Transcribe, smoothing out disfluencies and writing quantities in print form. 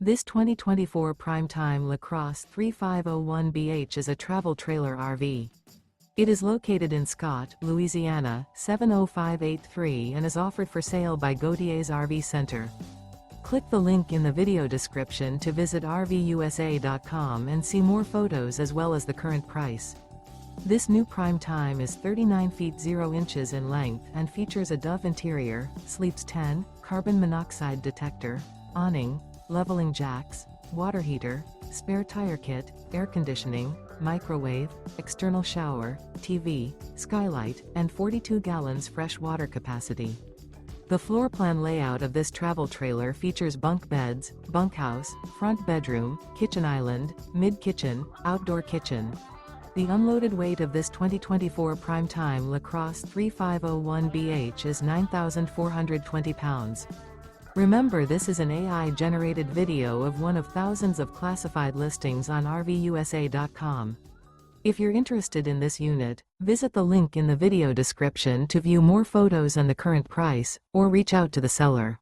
This 2024 Prime Time LaCrosse 3501BH is a travel trailer RV. It is located in Scott, Louisiana, 70583 and is offered for sale by Gauthiers RV Center. Click the link in the video description to visit RVUSA.com and see more photos as well as the current price. This new Prime Time is 39 feet 0 inches in length and features a Dove interior, sleeps 10, carbon monoxide detector, awning, leveling jacks, water heater, spare tire kit, air conditioning, microwave, external shower, TV, skylight, and 42 gallons fresh water capacity. The floor plan layout of this travel trailer features bunk beds, bunkhouse, front bedroom, kitchen island, mid-kitchen, outdoor kitchen. The unloaded weight of this 2024 Prime Time LaCrosse 3501BH is 9,420 pounds. Remember, this is an AI-generated video of one of thousands of classified listings on RVUSA.com. If you're interested in this unit, visit the link in the video description to view more photos and the current price, or reach out to the seller.